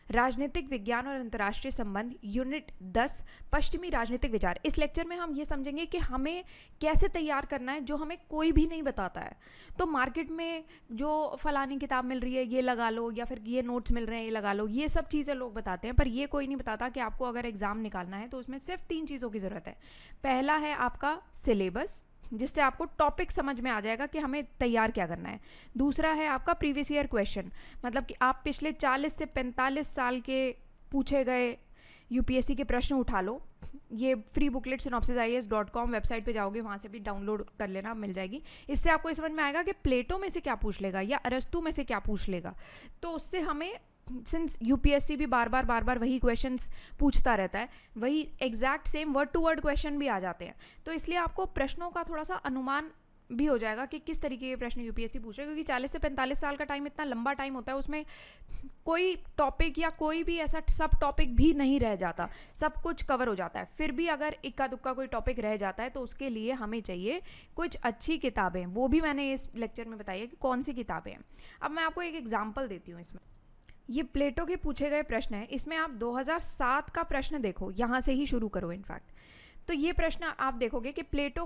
राजनीतिक विज्ञान और अंतर्राष्ट्रीय संबंध, यूनिट 10, पश्चिमी राजनीतिक विचार। इस लेक्चर में हम ये समझेंगे कि हमें कैसे तैयार करना है जो हमें कोई भी नहीं बताता है। तो मार्केट में जो फलानी किताब मिल रही है ये लगा लो, या फिर ये नोट्स मिल रहे हैं ये लगा लो, ये सब चीज़ें लोग बताते हैं, पर ये कोई नहीं बताता कि आपको अगर एग्ज़ाम निकालना है तो उसमें सिर्फ 3 चीज़ों की ज़रूरत है। पहला है आपका सिलेबस, जिससे आपको टॉपिक समझ में आ जाएगा कि हमें तैयार क्या करना है। दूसरा है आपका प्रीवियस ईयर क्वेश्चन, मतलब कि आप पिछले 40 से 45 साल के पूछे गए यूपीएससी के प्रश्न उठा लो। ये फ्री बुकलेट synopsisis.com वेबसाइट पे जाओगे, वहाँ से भी डाउनलोड कर लेना, मिल जाएगी। इससे आपको समझ में आएगा कि प्लेटो में से क्या पूछ लेगा या अरस्तु में से क्या पूछ लेगा। तो उससे हमें, सिंस यूपीएससी भी बार बार वही क्वेश्चंस पूछता रहता है, वही exact same word to word question भी आ जाते हैं, तो इसलिए आपको प्रश्नों का थोड़ा सा अनुमान भी हो जाएगा कि किस तरीके के प्रश्न यूपीएससी पूछे, क्योंकि 40 से 45 साल का टाइम इतना लंबा टाइम होता है, उसमें कोई टॉपिक या कोई भी ऐसा सब टॉपिक भी नहीं रह जाता, सब कुछ कवर हो जाता है। फिर भी अगर इक्का दुक्का कोई टॉपिक रह जाता है तो उसके लिए हमें चाहिए कुछ अच्छी किताबें, वो भी मैंने इस लेक्चर में बताई है कि कौन सी किताबें हैं। अब मैं आपको एक एग्जाम्पल देती हूँ। इसमें ये प्लेटो के पूछे गए प्रश्न है, इसमें आप 2007 का प्रश्न देखो, यहाँ से ही शुरू करो इनफैक्ट। तो ये प्रश्न आप देखोगे कि प्लेटो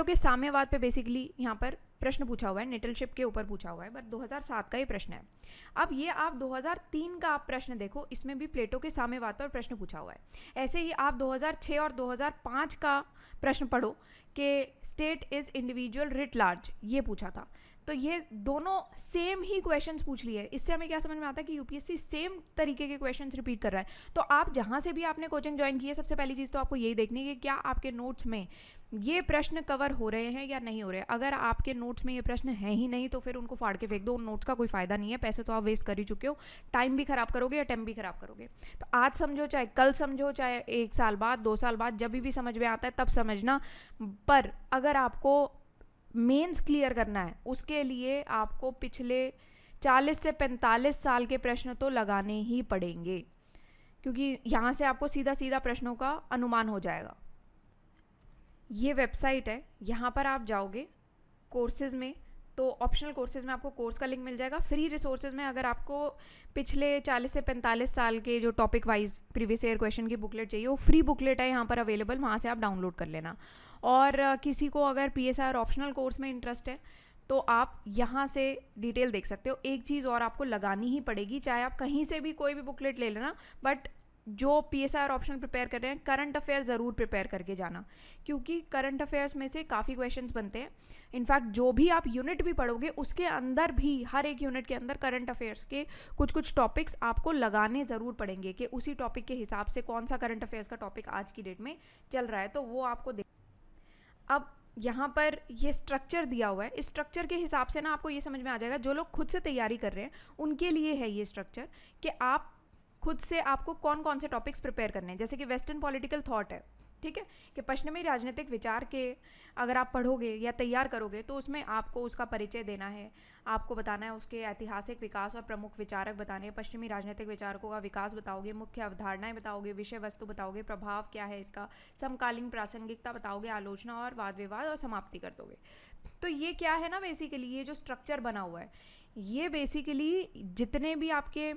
के साम्यवाद पे बेसिकली यहाँ पर प्रश्न पूछा हुआ है, नेटलशिप के ऊपर पूछा हुआ है, बट 2007 का ये प्रश्न है। अब ये आप 2003 का आप प्रश्न देखो, इसमें भी प्लेटो के साम्यवाद पर प्रश्न पूछा हुआ है। ऐसे ही आप 2006 और 2005 का प्रश्न पढ़ो कि state is individual writ large, ये पूछा था। तो ये दोनों सेम ही क्वेश्चंस पूछ लिए। इससे हमें क्या समझ में आता है कि यूपीएससी सेम तरीके के क्वेश्चंस रिपीट कर रहा है। तो आप जहाँ से भी आपने कोचिंग ज्वाइन की है, सबसे पहली चीज़ तो आपको यही देखनी है कि क्या आपके नोट्स में ये प्रश्न कवर हो रहे हैं या नहीं हो रहे। अगर आपके नोट्स में ये प्रश्न हैं ही नहीं तो फिर उनको फाड़ के फेंक दो, उन नोट्स का कोई फ़ायदा नहीं है, पैसे तो आप वेस्ट कर ही चुके हो, टाइम भी ख़राब करोगे या टाइम भी ख़राब करोगे। तो आज समझो चाहे कल समझो, चाहे 1 साल बाद 2 साल बाद, जब भी समझ में आता है तब समझना। पर अगर आपको मेंस क्लियर करना है उसके लिए आपको पिछले 40 से 45 साल के प्रश्न तो लगाने ही पड़ेंगे, क्योंकि यहाँ से आपको सीधा सीधा प्रश्नों का अनुमान हो जाएगा। ये वेबसाइट है, यहाँ पर आप जाओगे कोर्सेज़ में, तो ऑप्शनल कोर्सेज़ में आपको कोर्स का लिंक मिल जाएगा। फ्री रिसोर्सेज में अगर आपको पिछले 40 से 45 साल के जो topic wise previous year question की बुकलेट चाहिए, वो फ्री बुकलेट है यहाँ पर अवेलेबल, वहाँ से आप डाउनलोड कर लेना। और किसी को अगर पीएसआर ऑप्शनल कोर्स में इंटरेस्ट है तो आप यहाँ से डिटेल देख सकते हो। एक चीज़ और आपको लगानी ही पड़ेगी, चाहे आप कहीं से भी कोई भी बुकलेट ले लेना, बट जो पीएसआर ऑप्शन प्रिपेयर कर रहे हैं करंट अफेयर ज़रूर प्रिपेयर करके जाना, क्योंकि करंट अफेयर्स में से काफ़ी क्वेश्चंस बनते हैं। इनफैक्ट जो भी आप यूनिट भी पढ़ोगे उसके अंदर भी, हर एक यूनिट के अंदर करंट अफेयर्स के कुछ टॉपिक्स आपको लगाने ज़रूर पड़ेंगे कि उसी टॉपिक के हिसाब से कौन सा करंट अफेयर्स का टॉपिक आज की डेट में चल रहा है, तो वो आपको अब यहाँ पर ये स्ट्रक्चर दिया हुआ है, इस स्ट्रक्चर के हिसाब से ना आपको ये समझ में आ जाएगा, जो लोग खुद से तैयारी कर रहे हैं उनके लिए है ये स्ट्रक्चर, कि आप खुद से आपको कौन कौन से टॉपिक्स प्रिपेयर करने हैं। जैसे कि वेस्टर्न पॉलिटिकल थॉट है, ठीक है, कि पश्चिमी राजनीतिक विचार के अगर आप पढ़ोगे या तैयार करोगे तो उसमें आपको उसका परिचय देना है, आपको बताना है उसके ऐतिहासिक विकास और प्रमुख विचारक बताने हैं, पश्चिमी राजनीतिक विचारकों का विकास बताओगे, मुख्य अवधारणाएं बताओगे, विषय वस्तु बताओगे, प्रभाव क्या है इसका, समकालीन प्रासंगिकता बताओगे, आलोचना और वाद विवाद, और समाप्ति कर दोगे। तो ये क्या है ना, बेसिकली ये जो स्ट्रक्चर बना हुआ है, ये बेसिकली जितने भी आपके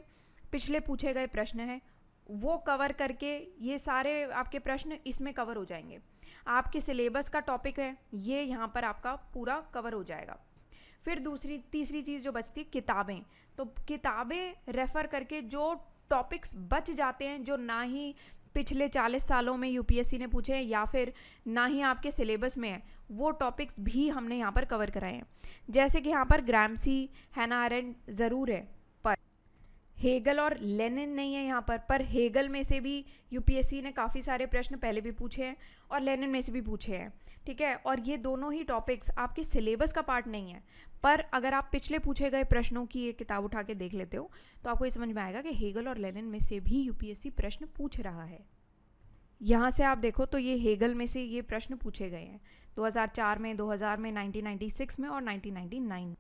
पिछले पूछे गए प्रश्न हैं वो कवर करके ये सारे आपके प्रश्न इसमें कवर हो जाएंगे। आपके सिलेबस का टॉपिक है ये यहाँ पर आपका पूरा कवर हो जाएगा। फिर तीसरी चीज़ जो बचती है किताबें, तो किताबें रेफ़र करके जो टॉपिक्स बच जाते हैं, जो ना ही पिछले 40 सालों में यूपीएससी ने पूछे हैं या फिर ना ही आपके सिलेबस में है, वो टॉपिक्स भी हमने यहाँ पर कवर कराए हैं। जैसे कि यहाँ पर ग्राम्सी, हैना अरेंट ज़रूर है, हेगल और लेनिन नहीं है यहाँ पर हेगल में से भी यूपीएससी ने काफ़ी सारे प्रश्न पहले भी पूछे हैं और लेनिन में से भी पूछे हैं, ठीक है। और ये दोनों ही टॉपिक्स आपके सिलेबस का पार्ट नहीं है, पर अगर आप पिछले पूछे गए प्रश्नों की एक किताब उठा के देख लेते हो तो आपको ये समझ में आएगा कि हेगल और लेनिन में से भी यूपीएससी प्रश्न पूछ रहा है। यहाँ से आप देखो तो ये हेगल में से ये प्रश्न पूछे गए हैं 2004 में, 2000 में, 1996 में और 1999।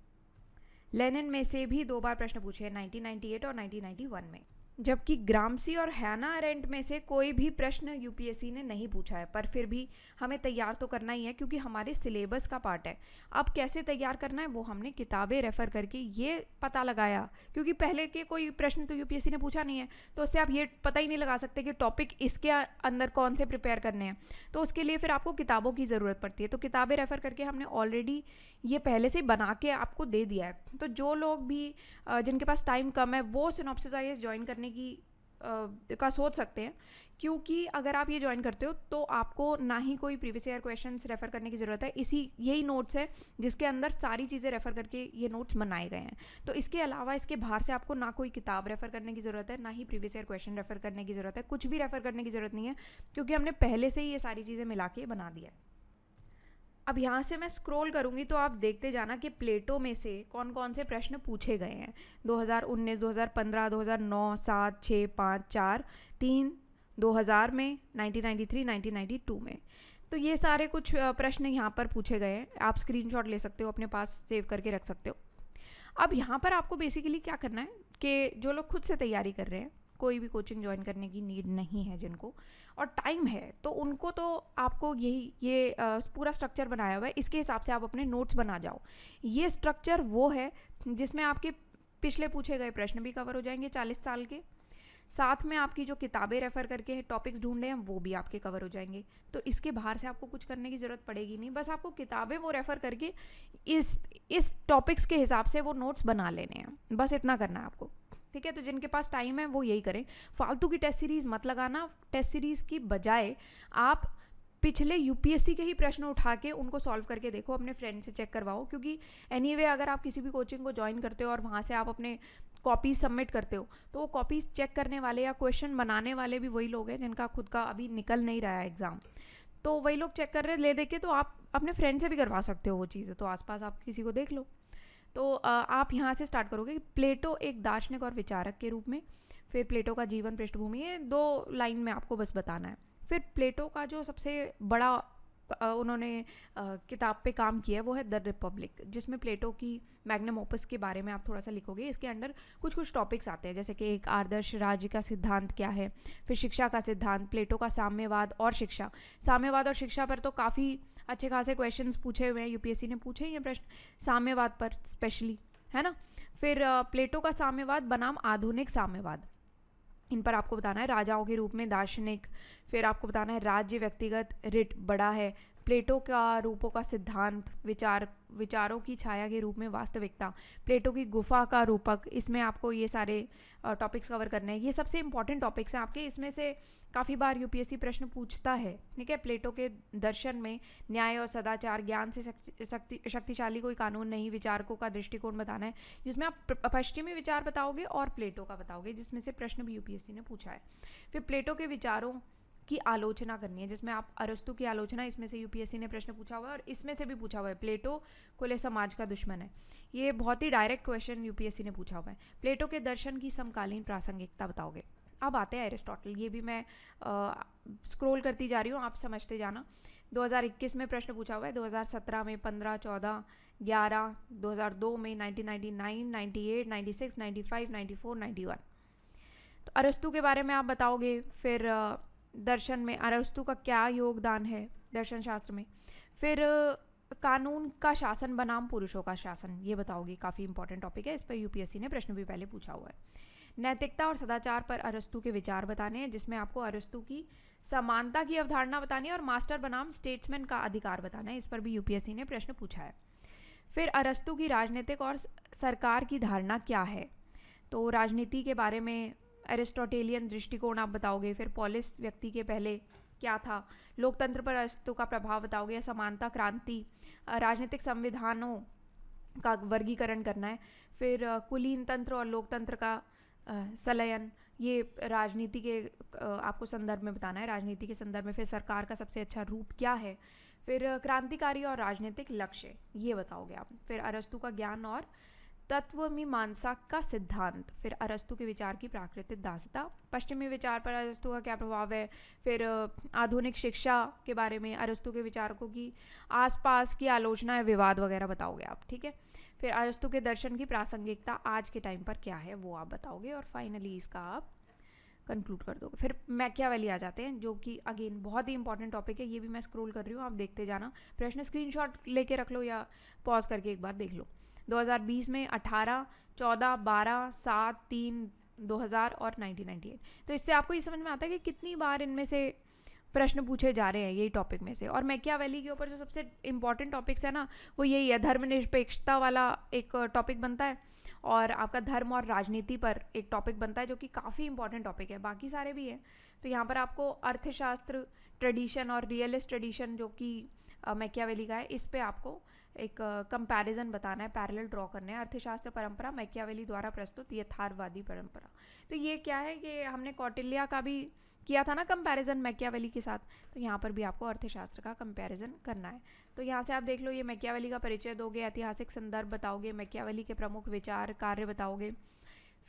लेनिन में से भी 2 बार प्रश्न पूछे हैं, 1998 और 1991 में। जबकि ग्रामसी और हैना अरेंट में से कोई भी प्रश्न यूपीएससी ने नहीं पूछा है, पर फिर भी हमें तैयार तो करना ही है क्योंकि हमारे सिलेबस का पार्ट है। अब कैसे तैयार करना है वो हमने किताबें रेफ़र करके ये पता लगाया, क्योंकि पहले के कोई प्रश्न तो यूपीएससी ने पूछा नहीं है, तो उससे आप ये पता ही नहीं लगा सकते कि टॉपिक इसके अंदर कौन से प्रिपेयर करने हैं। तो उसके लिए फिर आपको किताबों की ज़रूरत पड़ती है। तो किताबें रेफ़र करके हमने ऑलरेडी ये पहले से बना के आपको दे दिया है। तो जो लोग भी जिनके पास टाइम कम है वो सिनॉप्सिस आईएएस ज्वाइन करने की का सोच सकते हैं, क्योंकि अगर आप ये ज्वाइन करते हो तो आपको ना ही कोई प्रीवियस ईयर क्वेश्चंस रेफ़र करने की ज़रूरत है। यही नोट्स है जिसके अंदर सारी चीज़ें रेफ़र करके ये नोट्स बनाए गए हैं। तो इसके अलावा इसके बाहर से आपको ना कोई किताब रेफ़र करने की ज़रूरत है, ना ही प्रीवियस ईयर क्वेश्चन रेफ़र करने की ज़रूरत है, कुछ भी रेफ़र करने की ज़रूरत नहीं है, क्योंकि हमने पहले से ही ये सारी चीज़ें मिला के बना दिया है। अब यहाँ से मैं स्क्रॉल करूँगी तो आप देखते जाना कि प्लेटो में से कौन कौन से प्रश्न पूछे गए हैं। 2019, 2015, 2009, 7, 6, 5, 4, 3, 2000 में, 1993, 1992 में। तो ये सारे कुछ प्रश्न यहाँ पर पूछे गए हैं। आप स्क्रीनशॉट ले सकते हो, अपने पास सेव करके रख सकते हो। अब यहाँ पर आपको बेसिकली क्या करना है कि जो लोग खुद से तैयारी कर रहे हैं, कोई भी कोचिंग ज्वाइन करने की नीड नहीं है जिनको, और टाइम है, तो उनको तो आपको ये पूरा स्ट्रक्चर बनाया हुआ है, इसके हिसाब से आप अपने नोट्स बना जाओ। ये स्ट्रक्चर वो है जिसमें आपके पिछले पूछे गए प्रश्न भी कवर हो जाएंगे 40 साल के, साथ में आपकी जो किताबें रेफ़र करके टॉपिक्स ढूंढे हैं वो भी आपके कवर हो जाएंगे। तो इसके बाहर से आपको कुछ करने की ज़रूरत पड़ेगी नहीं, बस आपको किताबें वो रेफ़र करके इस टॉपिक्स के हिसाब से वो नोट्स बना लेने हैं, बस इतना करना है आपको। ठीक है, तो जिनके पास टाइम है वो यही करें। फालतू की टेस्ट सीरीज़ मत लगाना। टेस्ट सीरीज़ की बजाय आप पिछले यूपीएससी के ही प्रश्न उठा के उनको सॉल्व करके देखो, अपने फ्रेंड से चेक करवाओ, क्योंकि एनीवे अगर आप किसी भी कोचिंग को ज्वाइन करते हो और वहाँ से आप अपने कॉपीज सबमिट करते हो, तो वो कॉपीज चेक करने वाले या क्वेश्चन बनाने वाले भी वही लोग हैं जिनका खुद का अभी निकल नहीं रहा है एग्ज़ाम। तो वही लोग चेक कर रहे ले दे के, तो आप अपने फ्रेंड से भी करवा सकते हो वो चीज़ें। तो आसपास आप किसी को देख लो। तो आप यहाँ से स्टार्ट करोगे कि प्लेटो एक दार्शनिक और विचारक के रूप में, फिर प्लेटो का जीवन पृष्ठभूमि, ये 2 लाइन में आपको बस बताना है। फिर प्लेटो का जो सबसे बड़ा उन्होंने किताब पे काम किया है वो है द रिपब्लिक, जिसमें प्लेटो की मैग्नम ओपस के बारे में आप थोड़ा सा लिखोगे। इसके अंदर कुछ कुछ टॉपिक्स आते हैं, जैसे कि एक आदर्श राज्य का सिद्धांत क्या है, फिर शिक्षा का सिद्धांत, प्लेटो का साम्यवाद और शिक्षा। साम्यवाद और शिक्षा पर तो काफ़ी अच्छे खासे क्वेश्चंस पूछे हुए हैं, यूपीएससी ने पूछे ये प्रश्न साम्यवाद पर स्पेशली, है ना। फिर प्लेटो का साम्यवाद बनाम आधुनिक साम्यवाद, इन पर आपको बताना है। राजाओं के रूप में दार्शनिक, फिर आपको बताना है राज्य व्यक्तिगत रिट बड़ा है, प्लेटो का रूपों का सिद्धांत, विचारों की छाया के रूप में वास्तविकता, प्लेटो की गुफा का रूपक, इसमें आपको ये सारे टॉपिक्स कवर करने हैं। ये सबसे इंपॉर्टेंट टॉपिक्स हैं आपके, इसमें से काफ़ी बार यूपीएससी प्रश्न पूछता है। ठीक है, प्लेटो के दर्शन में न्याय और सदाचार, ज्ञान से शक्तिशाली कोई कानून नहीं, विचारकों का दृष्टिकोण बताना है, जिसमें आप पश्चिमी विचार बताओगे और प्लेटो का बताओगे, जिसमें से प्रश्न भी यूपीएससी ने पूछा है। फिर प्लेटो के विचारों की आलोचना करनी है, जिसमें आप अरस्तु की आलोचना, इसमें से यूपीएससी ने प्रश्न पूछा हुआ है, और इसमें से भी पूछा हुआ है प्लेटो खुले समाज का दुश्मन है। ये बहुत ही डायरेक्ट क्वेश्चन यूपीएससी ने पूछा हुआ है। प्लेटो के दर्शन की समकालीन प्रासंगिकता बताओगे। अब आते हैं एरिस्टोटल, ये भी मैं स्क्रॉल करती जा रही हूँ, आप समझते जाना। 2021 में प्रश्न पूछा हुआ है, 2017 में, 15, 14, 11, 2002 में, 1999, 98, 96, 95, 94, 91। तो अरस्तु के बारे में आप बताओगे। फिर दर्शन में अरस्तु का क्या योगदान है दर्शन शास्त्र में। फिर कानून का शासन बनाम पुरुषों का शासन, ये बताओगे, काफ़ी इंपॉर्टेंट टॉपिक है, इस पर यूपीएससी ने प्रश्न भी पहले पूछा हुआ है। नैतिकता और सदाचार पर अरस्तु के विचार बताने हैं, जिसमें आपको अरस्तु की समानता की अवधारणा बतानी है, और मास्टर बनाम स्टेट्समैन का अधिकार बताना है, इस पर भी यूपीएससी ने प्रश्न पूछा है। फिर अरस्तु की राजनीतिक और सरकार की धारणा क्या है, तो राजनीति के बारे में एरिस्टोटेलियन दृष्टिकोण आप बताओगे। फिर पॉलिस व्यक्ति के पहले क्या था, लोकतंत्र पर अरस्तु का प्रभाव बताओगे, समानता, क्रांति, राजनीतिक संविधानों का वर्गीकरण करना है। फिर कुलीन तंत्र और लोकतंत्र का संलयन, ये राजनीति के आपको संदर्भ में बताना है, राजनीति के संदर्भ में। फिर सरकार का सबसे अच्छा रूप क्या है। फिर क्रांतिकारी और राजनीतिक लक्ष्य, ये बताओगे आप। फिर अरस्तु का ज्ञान और तत्वमीमांसा का सिद्धांत। फिर अरस्तु के विचार की प्राकृतिक दासता, पश्चिमी विचार पर अरस्तु का क्या प्रभाव है। फिर आधुनिक शिक्षा के बारे में अरस्तु के विचारकों की आसपास की आलोचना या विवाद वगैरह बताओगे आप। ठीक है, फिर अरस्तु के दर्शन की प्रासंगिकता आज के टाइम पर क्या है वो आप बताओगे, और फाइनली इसका आप कंक्लूड कर दोगे। फिर मैकियावेली आ जाते हैं, जो कि अगेन बहुत ही इंपॉर्टेंट टॉपिक है। ये भी मैं स्क्रॉल कर रही हूँ, आप देखते जाना। प्रश्न स्क्रीनशॉट लेके रख लो या पॉज करके एक बार देख लो। 2020 में 18, 14, 12, 7, 3, 2000 और 1998। तो इससे आपको ये समझ में आता है कि कितनी बार इनमें से प्रश्न पूछे जा रहे हैं यही टॉपिक में से। और मैकियावेली के ऊपर जो सबसे इंपॉर्टेंट टॉपिक्स है ना, वो यही है। धर्मनिरपेक्षता वाला एक टॉपिक बनता है, और आपका धर्म और राजनीति पर एक टॉपिक बनता है, जो कि काफ़ी इंपॉर्टेंट टॉपिक है। बाकी सारे भी हैं। तो यहाँ पर आपको अर्थशास्त्र ट्रेडिशन और रियलिस्ट ट्रेडिशन, जो कि मैकियावेली का है, इस पे आपको एक कंपैरिजन बताना है, पैरेलल ड्रॉ करने हैं। अर्थशास्त्र परंपरा मैकियावेली द्वारा प्रस्तुत यथार्थवादी परंपरा। तो ये क्या है कि हमने कौटिल्य का भी किया था ना कंपैरिजन मैकियावेली के साथ, तो यहाँ पर भी आपको अर्थशास्त्र का कंपैरिजन करना है। तो यहाँ से आप देख लो, ये मैकियावेली का परिचय दोगे, ऐतिहासिक संदर्भ बताओगे, मैकियावेली के प्रमुख विचार कार्य बताओगे,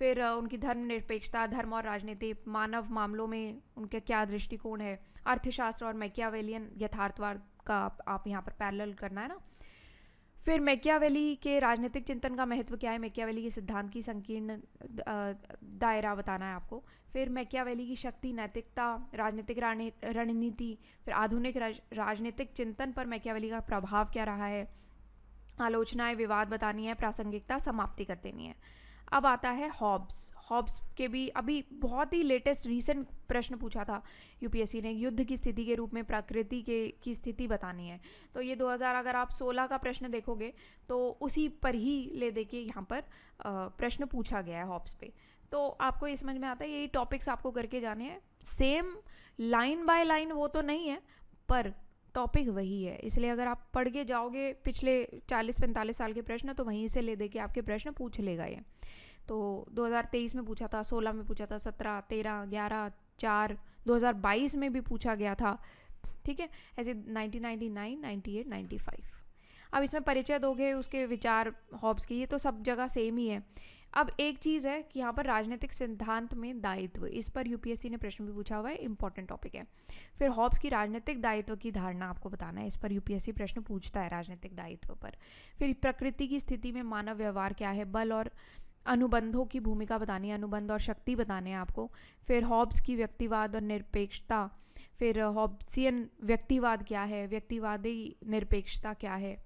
फिर उनकी धर्मनिरपेक्षता, धर्म और राजनीति, मानव मामलों में उनके क्या दृष्टिकोण है, अर्थशास्त्र और मैकियावेलियन यथार्थवाद का आप यहाँ पर पैरेलल करना है ना। फिर मैकियावेली के राजनीतिक चिंतन का महत्व क्या है, मैकियावेली के सिद्धांत की संकीर्ण दायरा बताना है आपको। फिर मैकियावेली की शक्ति, नैतिकता, राजनीतिक रणनीति, फिर आधुनिक राजनीतिक चिंतन पर मैकियावेली का प्रभाव क्या रहा है, आलोचनाएं, विवाद बतानी है, प्रासंगिकता समाप्ति कर देनी है। अब आता है हॉब्स। हॉब्स के भी अभी बहुत ही लेटेस्ट रीसेंट प्रश्न पूछा था यूपीएससी ने, युद्ध की स्थिति के रूप में प्रकृति की स्थिति बतानी है। तो ये 2000 अगर आप 16 का प्रश्न देखोगे तो उसी पर ही ले दे के यहाँ पर प्रश्न पूछा गया है हॉब्स पे। तो आपको ये समझ में आता है, यही टॉपिक्स आपको करके जाने हैं। सेम लाइन बाय लाइन वो तो नहीं है, पर टॉपिक वही है। इसलिए अगर आप पढ़ के जाओगे पिछले 40-45 साल के प्रश्न, तो वहीं से ले दे के आपके प्रश्न पूछ लेगा ये। तो 2023 में पूछा था, 16 में पूछा था, 17, 13, 11, 4, 2022 में भी पूछा गया था। ठीक है, ऐसे 1999, 98, 95। अब इसमें परिचय दोगे उसके विचार हॉब्स की, ये तो सब जगह सेम ही है। अब एक चीज़ है कि यहाँ पर राजनीतिक सिद्धांत में दायित्व, इस पर यूपीएससी ने प्रश्न भी पूछा हुआ है, इंपॉर्टेंट टॉपिक है। फिर हॉब्स की राजनीतिक दायित्व की धारणा आपको बताना है, इस पर यूपीएससी प्रश्न पूछता है राजनीतिक दायित्व पर। फिर प्रकृति की स्थिति में मानव व्यवहार क्या है, बल और अनुबंधों की भूमिका बतानी है, अनुबंध और शक्ति बताने हैं आपको। फिर हॉब्स की व्यक्तिवाद और निरपेक्षता, फिर हॉब्सियन व्यक्तिवाद क्या है, व्यक्तिवादी निरपेक्षता क्या है,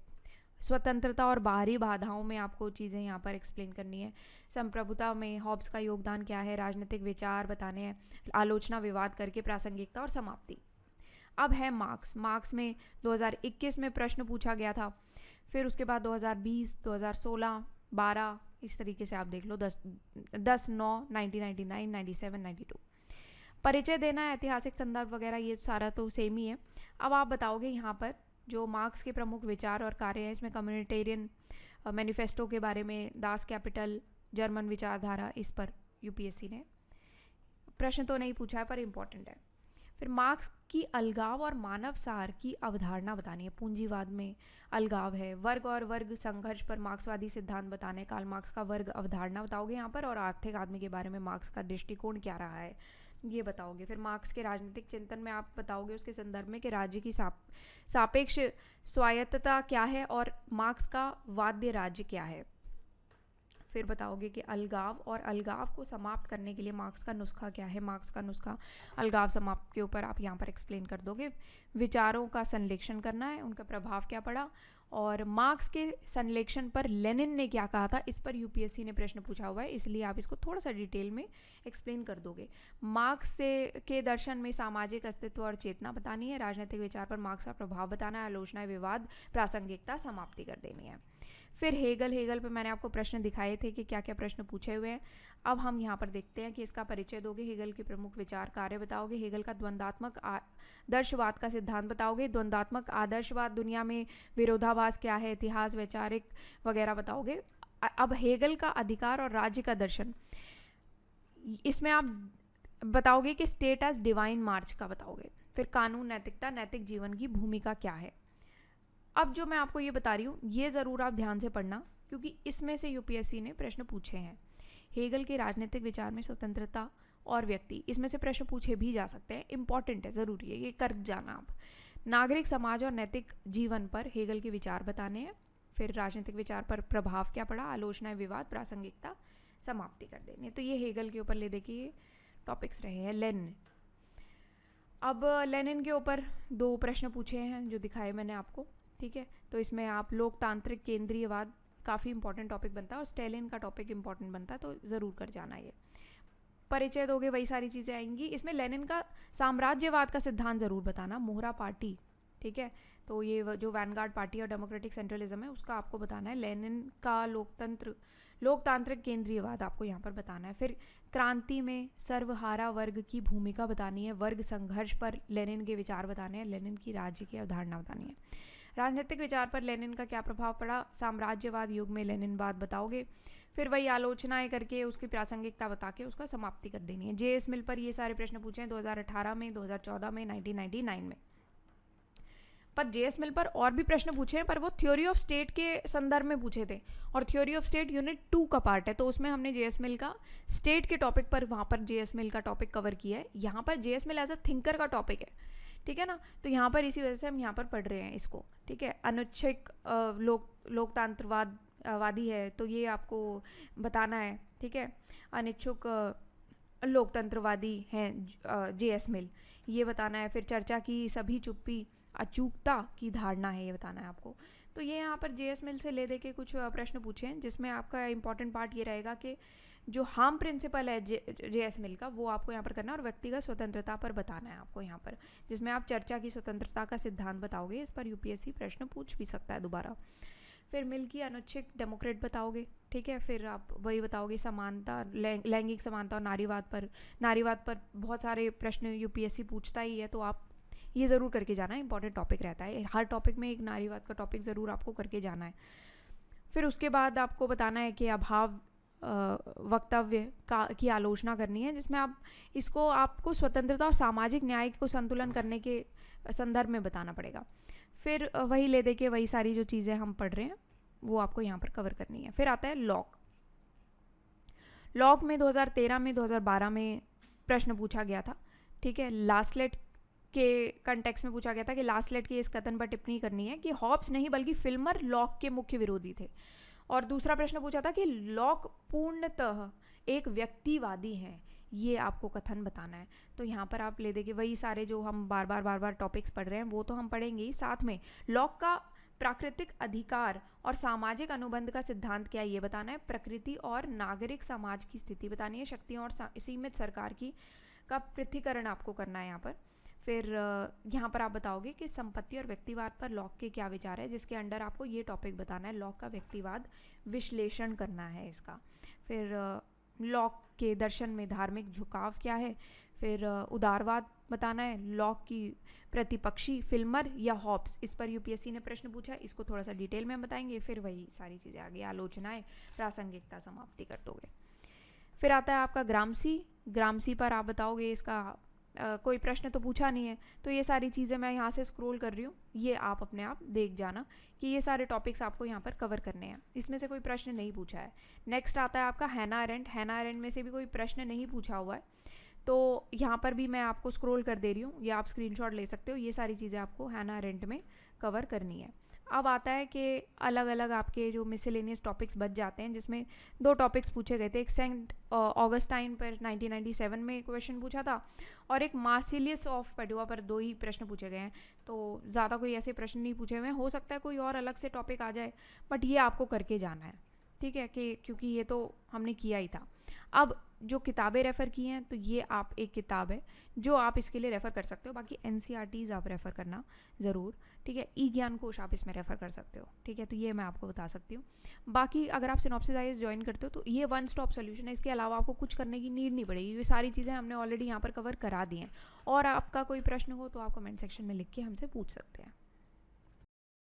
स्वतंत्रता और बाहरी बाधाओं में आपको चीज़ें यहाँ पर एक्सप्लेन करनी है। संप्रभुता में हॉब्स का योगदान क्या है, राजनीतिक विचार बताने हैं, आलोचना विवाद करके प्रासंगिकता और समाप्ति। अब है मार्क्स। मार्क्स में 2021 में प्रश्न पूछा गया था, फिर उसके बाद 2020, 2016, 12, इस तरीके से आप देख लो, 10, 9, 1999, 97, 92। परिचय देना है, ऐतिहासिक संदर्भ वगैरह, ये सारा तो सेम ही है। अब आप बताओगे यहाँ पर जो मार्क्स के प्रमुख विचार और कार्य हैं, इसमें कम्युनिटेरियन मैनिफेस्टो के बारे में, दास कैपिटल, जर्मन विचारधारा, इस पर यूपीएससी ने प्रश्न तो नहीं पूछा है पर इम्पॉर्टेंट है। फिर मार्क्स की अलगाव और मानव सार की अवधारणा बतानी है, पूंजीवाद में अलगाव है। वर्ग और वर्ग संघर्ष पर मार्क्सवादी सिद्धांत बताने, कार्ल मार्क्स का वर्ग अवधारणा बताओगे यहाँ पर, और आर्थिक आदमी के बारे में मार्क्स का दृष्टिकोण क्या रहा है ये बताओगे। फिर मार्क्स के राजनीतिक चिंतन में आप बताओगे उसके संदर्भ में कि राज्य की सापेक्ष स्वायत्तता क्या है और मार्क्स का वाद्य राज्य क्या है। फिर बताओगे कि अलगाव और अलगाव को समाप्त करने के लिए मार्क्स का नुस्खा क्या है, मार्क्स का नुस्खा अलगाव समाप्त के ऊपर आप यहाँ पर एक्सप्लेन कर दोगे। विचारों का संश्लेषण करना है, उनका प्रभाव क्या पड़ा, और मार्क्स के संश्लेषण पर लेनिन ने क्या कहा था, इस पर यूपीएससी ने प्रश्न पूछा हुआ है, इसलिए आप इसको थोड़ा सा डिटेल में एक्सप्लेन कर दोगे। मार्क्स से के दर्शन में सामाजिक अस्तित्व और चेतना बतानी है, राजनीतिक विचार पर मार्क्स का प्रभाव बताना है, आलोचना विवाद प्रासंगिकता समाप्ति कर देनी है। फिर हेगल पे मैंने आपको प्रश्न दिखाए थे कि क्या क्या प्रश्न पूछे हुए हैं। अब हम यहाँ पर देखते हैं कि इसका परिचय दोगे, हेगल के प्रमुख विचार कार्य बताओगे, हेगल का द्वंद्वात्मक आदर्शवाद का सिद्धांत बताओगे, द्वंद्वात्मक आदर्शवाद दुनिया में विरोधाभास क्या है, इतिहास वैचारिक वगैरह बताओगे। अब हेगल का अधिकार और राज्य का दर्शन, इसमें आप बताओगे कि स्टेट एज डिवाइन मार्च का बताओगे। फिर कानून, नैतिकता, नैतिक जीवन की भूमिका क्या है। अब जो मैं आपको ये बता रही हूँ ये ज़रूर आप ध्यान से पढ़ना, क्योंकि इसमें से यूपीएससी ने प्रश्न पूछे हैं। हेगल के राजनीतिक विचार में स्वतंत्रता और व्यक्ति, इसमें से प्रश्न पूछे भी जा सकते हैं, इंपॉर्टेंट है, ज़रूरी है, ये कर जाना आप। नागरिक समाज और नैतिक जीवन पर हेगल के विचार बताने हैं। फिर राजनीतिक विचार पर प्रभाव क्या पड़ा, आलोचना विवाद प्रासंगिकता समाप्ति कर देनी है। तो ये हेगल के ऊपर ले देखिए टॉपिक्स रहे हैं लेनिन। अब लेनिन के ऊपर 2 प्रश्न पूछे हैं जो दिखाए मैंने आपको, ठीक है। तो इसमें आप लोकतांत्रिक केंद्रीयवाद काफ़ी इंपॉर्टेंट टॉपिक बनता है और स्टेलिन का टॉपिक इंपॉर्टेंट बनता है, तो ज़रूर कर जाना ये। परिचय दोगे वही सारी चीज़ें आएंगी। इसमें लेनिन का साम्राज्यवाद का सिद्धांत ज़रूर बताना, मोहरा पार्टी, ठीक है। तो ये जो वैनगार्ड पार्टी और डेमोक्रेटिक सेंट्रलिज्म है उसका आपको बताना है। लेनिन का लोकतांत्रिक केंद्रीयवाद आपको यहाँ पर बताना है। फिर क्रांति में सर्वहारा वर्ग की भूमिका बतानी है, वर्ग संघर्ष पर लेनिन के विचार बताने हैं, लेनिन की राज्य की अवधारणा बतानी है। राजनीतिक विचार पर लेनिन का क्या प्रभाव पड़ा, साम्राज्यवाद युग में लेनिनवाद बताओगे। फिर वही आलोचनाएं करके उसकी प्रासंगिकता बता के उसका समाप्ति कर देनी है। जेएस मिल पर ये सारे प्रश्न पूछे हैं 2018 में, 2014 में, 1999 में। पर जेएस मिल पर और भी प्रश्न पूछे हैं, पर वो थ्योरी ऑफ स्टेट के संदर्भ में पूछे थे और थ्योरी ऑफ स्टेट यूनिट 2 का पार्ट है, तो उसमें हमने जेएस मिल का स्टेट के टॉपिक पर वहाँ पर जेएस मिल का टॉपिक कवर किया है। यहाँ पर J S mill as a thinker का टॉपिक है, ठीक है ना। तो यहाँ पर इसी वजह से हम यहाँ पर पढ़ रहे हैं इसको, ठीक है। अनुच्छेद लोकतंत्रवादी है तो ये आपको बताना है, ठीक है। अनिच्छुक लोकतंत्रवादी हैं जेएस मिल, ये बताना है। फिर चर्चा की सभी चुप्पी अचूकता की धारणा है, ये बताना है आपको। तो ये यहाँ पर जेएस मिल से ले दे के कुछ प्रश्न पूछे हैं, जिसमें आपका इंपॉर्टेंट पार्ट ये रहेगा कि जो हार्म प्रिंसिपल है जेएस मिल का वो आपको यहाँ पर करना है और व्यक्तिगत स्वतंत्रता पर बताना है आपको यहाँ पर, जिसमें आप चर्चा की स्वतंत्रता का सिद्धांत बताओगे। इस पर यूपीएससी प्रश्न पूछ भी सकता है दोबारा। फिर मिल की अनुच्छेद डेमोक्रेट बताओगे, ठीक है। फिर आप वही बताओगे समानता, लैंगिक समानता और नारीवाद पर बहुत सारे प्रश्न यूपीएससी पूछता ही है, तो आप ये ज़रूर करके जाना है, इंपॉर्टेंट टॉपिक रहता है। हर टॉपिक में एक नारीवाद का टॉपिक ज़रूर आपको करके जाना है। फिर उसके बाद आपको बताना है कि अभाव वक्तव्य की आलोचना करनी है, जिसमें आपको स्वतंत्रता और सामाजिक न्याय को संतुलन करने के संदर्भ में बताना पड़ेगा। फिर वही ले दे के वही सारी जो चीज़ें हम पढ़ रहे हैं वो आपको यहाँ पर कवर करनी है। फिर आता है लॉक में 2013 में 2012 में प्रश्न पूछा गया था, ठीक है। लास्लेट के कंटेक्स्ट में पूछा गया था कि लास्लेट के इस कथन पर टिप्पणी करनी है कि हॉब्स नहीं बल्कि फिल्मर लॉक के मुख्य विरोधी थे। और दूसरा प्रश्न पूछा था कि लॉक पूर्णतः एक व्यक्तिवादी हैं, ये आपको कथन बताना है। तो यहाँ पर आप ले देंगे वही सारे जो हम बार बार टॉपिक्स पढ़ रहे हैं वो तो हम पढ़ेंगे ही, साथ में लॉक का प्राकृतिक अधिकार और सामाजिक अनुबंध का सिद्धांत क्या है ये बताना है। प्रकृति और नागरिक समाज की स्थिति बतानी है। शक्तियों और सीमित सरकार का पृथक्करण आपको करना है यहाँ पर। फिर यहाँ पर आप बताओगे कि संपत्ति और व्यक्तिवाद पर लॉक के क्या विचार है, जिसके अंडर आपको ये टॉपिक बताना है। लॉक का व्यक्तिवाद विश्लेषण करना है इसका। फिर लॉक के दर्शन में धार्मिक झुकाव क्या है। फिर उदारवाद बताना है। लॉक की प्रतिपक्षी फिल्मर या हॉब्स, इस पर यूपीएससी ने प्रश्न पूछा, इसको थोड़ा सा डिटेल में हम बताएंगे। फिर वही सारी चीज़ें आगे आलोचनाएं, प्रासंगिकता, समाप्ति कर दोगे। फिर आता है आपका ग्रामसी पर आप बताओगे इसका कोई प्रश्न तो पूछा नहीं है, तो ये सारी चीज़ें मैं यहाँ से स्क्रॉल कर रही हूँ, ये आप अपने आप देख जाना कि ये सारे टॉपिक्स आपको यहाँ पर कवर करने हैं। इसमें से कोई प्रश्न नहीं पूछा है। नेक्स्ट आता है आपका हैना अरेंट में से भी कोई प्रश्न नहीं पूछा हुआ है, तो यहाँ पर भी मैं आपको स्क्रॉल कर दे रही हूँ, या आप स्क्रीनशॉट ले सकते हो। ये सारी चीज़ें आपको हैना अरेंट में कवर करनी है। अब आता है कि अलग अलग आपके जो मिसलेनियस टॉपिक्स बच जाते हैं, जिसमें 2 टॉपिक्स पूछे गए थे। एक सेंट ऑगस्टाइन पर 1997 में क्वेश्चन पूछा था और एक मार्सिलियस ऑफ पेडुआ पर 2 ही प्रश्न पूछे गए हैं, तो ज़्यादा कोई ऐसे प्रश्न नहीं पूछे हुए हैं। हो सकता है कोई और अलग से टॉपिक आ जाए, बट ये आपको करके जाना है, ठीक है, कि क्योंकि ये तो हमने किया ही था। अब जो किताबें रेफ़र की हैं, तो ये आप एक किताब है जो आप इसके लिए रेफ़र कर सकते हो। बाकी एनसीईआरटीज़ आप रेफ़र करना ज़रूर, ठीक है। ई ज्ञान कोश आप इसमें रेफ़र कर सकते हो, ठीक है। तो ये मैं आपको बता सकती हूँ। बाकी अगर आप सिनॉप्सिस आईएएस ज्वाइन करते हो तो ये 1 स्टॉप सोल्यूशन है, इसके अलावा आपको कुछ करने की नीड नहीं पड़ेगी। ये सारी चीज़ें हमने ऑलरेडी यहाँ पर कवर करा दी हैं। और आपका कोई प्रश्न हो तो आप कमेंट सेक्शन में लिख के हमसे पूछ सकते हैं।